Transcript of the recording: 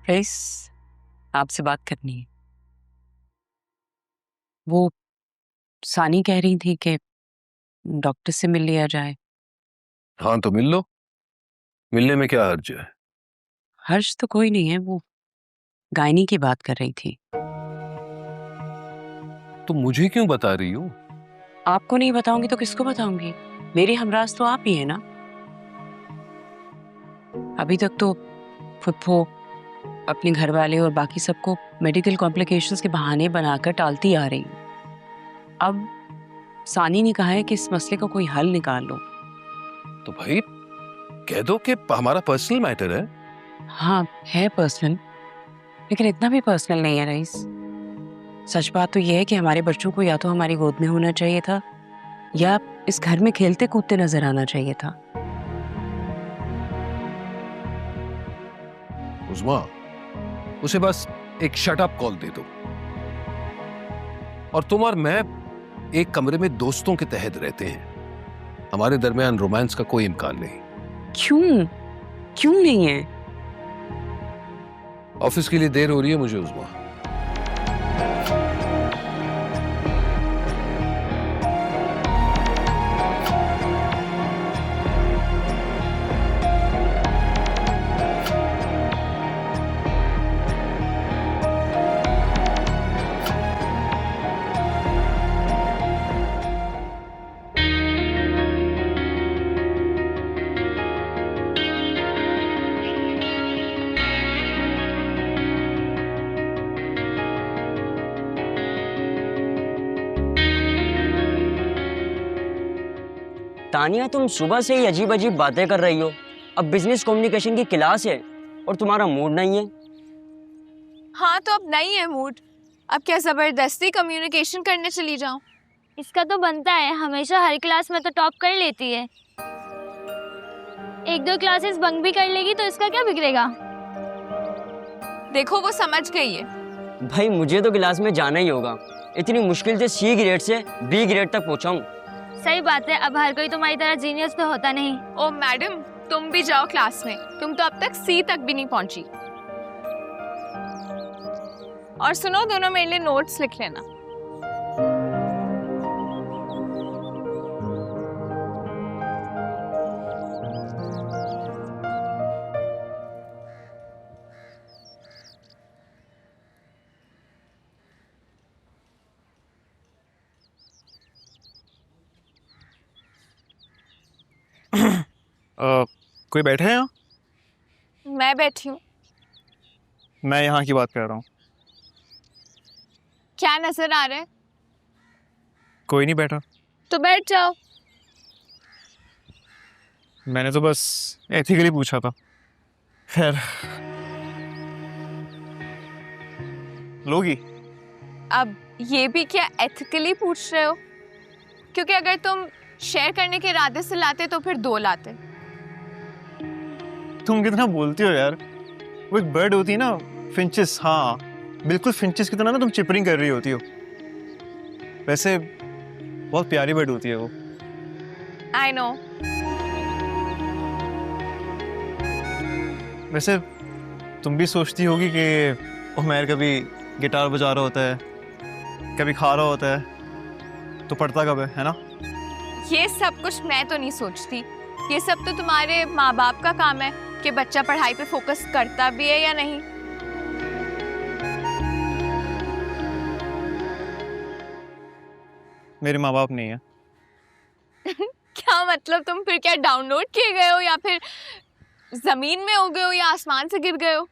Rice, आपसे बात करनी है। वो सानी कह रही थी कि डॉक्टर से मिल लिया जाए। हाँ तो मिल लो, मिलने में क्या हर्ज है। हर्ष तो कोई नहीं है, वो गायनी की बात कर रही थी। तो मुझे क्यों बता रही हो? आपको नहीं बताऊंगी तो किसको बताऊंगी? मेरी हमराज तो आप ही है ना। अभी तक तो फुप्पो अपने घर वाले और बाकी सबको मेडिकल कॉम्प्लिकेशंस के बहाने बनाकर टालती आ रही हूँ। अब सानी ने कहा है कि इस मसले का कोई हल निकाल लो। तो भाई कह दो कि हमारा पर्सनल मैटर है। हाँ है पर्सनल, लेकिन इतना भी पर्सनल नहीं है रईस। सच बात तो यह है कि हमारे बच्चों को या तो हमारी गोद में होना चाहिए था या इस घर में खेलते कूदते नजर आना चाहिए था। उस्मा, उसे बस एक शट अप कॉल दे दो और तुम और मैं एक कमरे में दोस्तों के तहत रहते हैं। हमारे दरमियान रोमांस का कोई इम्कान नहीं। क्यों क्यों नहीं है? ऑफिस के लिए देर हो रही है मुझे उस्मा। तानिया, तुम सुबह से ही अजीब अजीब बातें कर रही हो। अब बिजनेस कम्युनिकेशन की क्लास है और तुम्हारा मूड नहीं है। हाँ तो अब नहीं है मूड। अब क्या जबरदस्ती कम्युनिकेशन करने चली जाऊं? इसका तो बनता है, हमेशा हर क्लास में तो टॉप कर लेती है। एक दो क्लासेस बंक भी कर लेगी तो इसका क्या बिगड़ेगा। देखो वो समझ गई है। भाई मुझे तो क्लास में जाना ही होगा। इतनी मुश्किल से सी ग्रेड से बी ग्रेड तक पहुंचा हूं। सही बात है, अब हर कोई तुम्हारी तरह जीनियस तो होता नहीं। ओ मैडम, तुम भी जाओ क्लास में। तुम तो अब तक सी तक भी नहीं पहुंची। और सुनो, दोनों मेरे लिए नोट्स लिख लेना। कोई बैठे हैं यहाँ? मैं बैठी हूँ। मैं यहाँ की बात कर रहा हूँ। क्या नजर आ रहा है? कोई नहीं बैठा। तो बैठ जाओ। मैंने तो बस एथिकली पूछा था। खैर, लोगी? अब ये भी क्या एथिकली पूछ रहे हो? क्योंकि अगर तुम शेयर करने के इरादे से लाते तो फिर दो लाते। तुम कितना बोलती हो यार। वो एक बर्ड होती है ना, फिंचेस। हाँ बिल्कुल फिंचेस की तरह ना तुम चिपरिंग कर रही होती हो। वैसे बहुत प्यारी बर्ड होती है वो। I know. वैसे तुम भी सोचती होगी कि उमैर कभी गिटार बजा रहा होता है, कभी खा रहा होता है, तो पढ़ता कब है ना? ये सब कुछ मैं तो नहीं सोचती। ये सब तो तुम्हारे माँ बाप का काम है कि बच्चा पढ़ाई पे फोकस करता भी है या नहीं। मेरे माँ बाप नहीं है। क्या मतलब? तुम फिर क्या डाउनलोड किए गए हो या फिर जमीन में हो गए हो या आसमान से गिर गए हो?